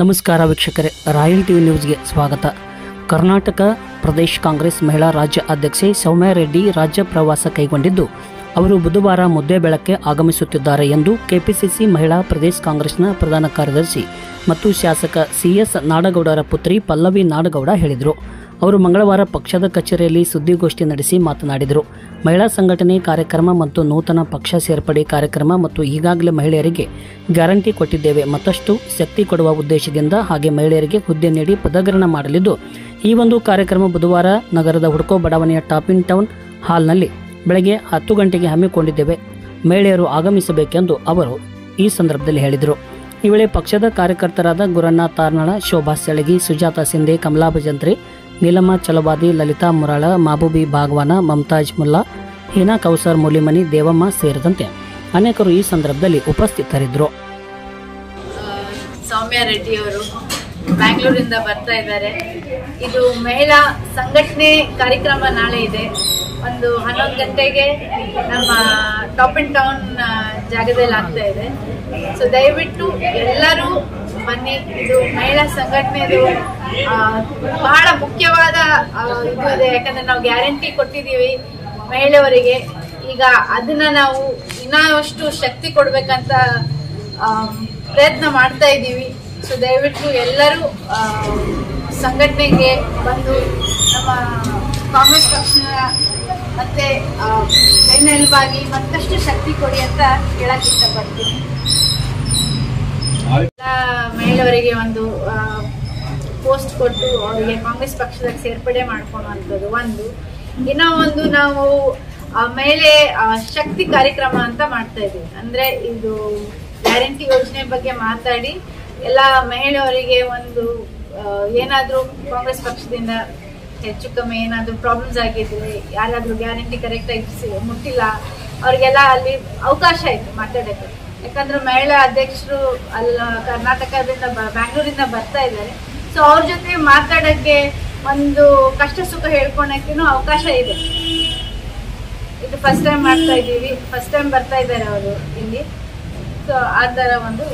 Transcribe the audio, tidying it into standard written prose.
ನಮಸ್ಕಾರ ವೀಕ್ಷಕರೇ, royal TV ನ್ಯೂಸ್ಗೆ ಸ್ವಾಗತ. ಕರ್ನಾಟಕ ಪ್ರದೇಶ ಕಾಂಗ್ರೆಸ್ ಮಹಿಳಾ ರಾಜ್ಯ ಅಧ್ಯಕ್ಷೆ ಸೌಮ್ಯ ರೆಡ್ಡಿ ರಾಜ್ಯ ಪ್ರವಾಸ ಕೈಗೊಂಡಿದ್ದು, ಅವರು ಬುಧವಾರ ಮುದ್ದೇಬಿಹಾಳಕ್ಕೆ ಆಗಮಿಸುತ್ತಿದ್ದಾರೆ ಎಂದು ಕೆಪಿಸಿಸಿ ಮಹಿಳಾ ಪ್ರದೇಶ ಕಾಂಗ್ರೆಸ್ನ ಪ್ರಧಾನ ಕಾರ್ಯದರ್ಶಿ ಮತ್ತು ಶಾಸಕ ಸಿಎಸ್ ನಾಡಗೌಡರ ಪುತ್ರಿ ಪಲ್ಲವಿ ನಾಡಗೌಡ ಹೇಳಿದರು. ಅವರು ಮಂಗಳವಾರ ಪಕ್ಷದ ಕಚೇರಿಯಲ್ಲಿ ಸುದ್ದಿಗೋಷ್ಠಿ ನಡೆಸಿ ಮಾತನಾಡಿದರು. ಮಹಿಳಾ ಸಂಘಟನೆ ಕಾರ್ಯಕ್ರಮ ಮತ್ತು ನೂತನ ಪಕ್ಷ ಸೇರ್ಪಡೆ ಕಾರ್ಯಕ್ರಮ ಮತ್ತು ಈಗಾಗಲೇ ಮಹಿಳೆಯರಿಗೆ ಗ್ಯಾರಂಟಿ ಕೊಟ್ಟಿದ್ದೇವೆ, ಮತ್ತಷ್ಟು ಶಕ್ತಿ ಕೊಡುವ ಉದ್ದೇಶದಿಂದ ಹಾಗೆ ಮಹಿಳೆಯರಿಗೆ ಹುದ್ದೆ ನೀಡಿ ಪದಗ್ರಹಣ ಮಾಡಲಿದ್ದು, ಈ ಒಂದು ಕಾರ್ಯಕ್ರಮ ಬುಧವಾರ ನಗರದ ಹುಡ್ಕೋ ಬಡಾವಣೆಯ ಟಾಪ್ ಇನ್ ಟೌನ್ ಹಾಲ್ನಲ್ಲಿ ಬೆಳಗ್ಗೆ 10 ಗಂಟೆಗೆ ಹಮ್ಮಿಕೊಂಡಿದ್ದೇವೆ. ಮಹಿಳೆಯರು ಆಗಮಿಸಬೇಕೆಂದು ಅವರು ಈ ಸಂದರ್ಭದಲ್ಲಿ ಹೇಳಿದರು. ಈ ವೇಳೆ ಪಕ್ಷದ ಕಾರ್ಯಕರ್ತರಾದ ಗುರಣ್ಣ ತಾರ್ನಾಳ, ಶೋಭಾ ಸೆಳಗಿ, ಸುಜಾತಾ ಸಿಂಧೆ, ಕಮಲಾ ಭಜಂತ್ರಿ, ನೀಲಮ್ಮ ಚಲವಾದಿ, ಲಲಿತಾ ಮುರಾಳ, ಮಾಬೂಬಿ ಭಾಗವಾನ, ಮಮತಾಜ್ ಮುಲ್ಲಾ, ಹೀನಾ ಕೌಸರ್ ಮೂಲಿಮನಿ, ದೇವಮ್ಮ ಸೇರಿದಂತೆ ಅನೇಕರು ಈ ಸಂದರ್ಭದಲ್ಲಿ ಉಪಸ್ಥಿತರಿದ್ದರು. ಸೌಮ್ಯ ರೆಡ್ಡಿ ಅವರು ಬ್ಯಾಂಗ್ಳೂರಿಂದ ಬರ್ತಾ ಇದ್ದಾರೆ. ಇದು ಮಹಿಳಾ ಸಂಘಟನೆ ಕಾರ್ಯಕ್ರಮ ನಾಳೆ ಇದೆ. ಒಂದು 11 ಗಂಟೆಗೆ ನಮ್ಮ ಟಾಪ್ ಇನ್ ಟೌನ್ ಜಾಗದಲ್ಲಿ ಆಗ್ತಾ ಇದೆ. ಸೊ ದಯವಿಟ್ಟು ಎಲ್ಲರೂ ಬನ್ನಿ. ಇದು ಮಹಿಳಾ ಸಂಘಟನೆದು ಬಹಳ ಮುಖ್ಯವಾದ ಇದು ಇದೆ. ಯಾಕಂದ್ರೆ ನಾವು ಗ್ಯಾರಂಟಿ ಕೊಟ್ಟಿದ್ದೀವಿ ಮಹಿಳೆಯರಿಗೆ. ಈಗ ಅದನ್ನ ನಾವು ಇನ್ನಷ್ಟು ಶಕ್ತಿ ಕೊಡ್ಬೇಕಂತ ಪ್ರಯತ್ನ ಮಾಡ್ತಾ ಇದ್ದೀವಿ. ಸೊ ದಯವಿಟ್ಟು ಎಲ್ಲರೂ ಸಂಘಟನೆಗೆ ಬಂದು ನಮ್ಮ ಕಾಂಗ್ರೆಸ್ ಪಕ್ಷ ಮತ್ತೆ ಬೆನ್ನೆಲುಬಾಗಿ ಮತ್ತಷ್ಟು ಶಕ್ತಿ ಕೊಡಿ ಅಂತ ಹೇಳಕ್ ಇಷ್ಟಪಡ್ತೀನಿ. ಮಹಿಳೆಯರಿಗೆ ಒಂದು ಪೋಸ್ಟ್ ಕೊಟ್ಟು ಅವರಿಗೆ ಕಾಂಗ್ರೆಸ್ ಪಕ್ಷದಾಗ ಸೇರ್ಪಡೆ ಮಾಡ್ಕೊಳ್ಳುವಂಥದ್ದು ಒಂದು. ಇನ್ನೂ ಒಂದು, ನಾವು ಮಹಿಳೆ ಶಕ್ತಿ ಕಾರ್ಯಕ್ರಮ ಅಂತ ಮಾಡ್ತಾ ಇದ್ದೀವಿ. ಅಂದ್ರೆ ಇದು ಗ್ಯಾರಂಟಿ ಯೋಜನೆ ಬಗ್ಗೆ ಮಾತಾಡಿ ಎಲ್ಲ ಮಹಿಳೆಯರಿಗೆ ಒಂದು ಏನಾದ್ರೂ ಕಾಂಗ್ರೆಸ್ ಪಕ್ಷದಿಂದ ಹೆಚ್ಚು ಕಮ್ಮಿ ಏನಾದ್ರು ಪ್ರಾಬ್ಲಮ್ಸ್ ಆಗಿದ್ರೆ, ಯಾರಾದ್ರೂ ಗ್ಯಾರಂಟಿ ಕರೆಕ್ಟ್ ಆಗಿ ಮುಟ್ಟಿಲ್ಲ, ಅವ್ರಿಗೆಲ್ಲ ಅಲ್ಲಿ ಅವಕಾಶ ಇತ್ತು ಮಾತಾಡೋಕ್ಕೆ. ಯಾಕಂದ್ರೆ ಮಹಿಳಾ ಅಧ್ಯಕ್ಷರು ಅಲ್ಲ ಕರ್ನಾಟಕದಿಂದ ಬ್ಯಾಂಗ್ಳೂರಿಂದ ಬರ್ತಾ ಇದ್ದಾರೆ. ಸೊ ಅವ್ರ ಜೊತೆ ಮಾತಾಡಕ್ಕೆ, ಒಂದು ಕಷ್ಟ ಸುಖ ಹೇಳ್ಕೊಳಕ್ಕೂ ಅವಕಾಶ ಇದೆ. ಇದು ಫಸ್ಟ್ ಟೈಮ್ ಮಾಡ್ತಾ ಇದ್ದೀವಿ, ಫಸ್ಟ್ ಟೈಮ್ ಬರ್ತಾ ಇದ್ದಾರೆ ಅವರು ಇಲ್ಲಿ. ಸೊ ಆ ಥರ ಒಂದು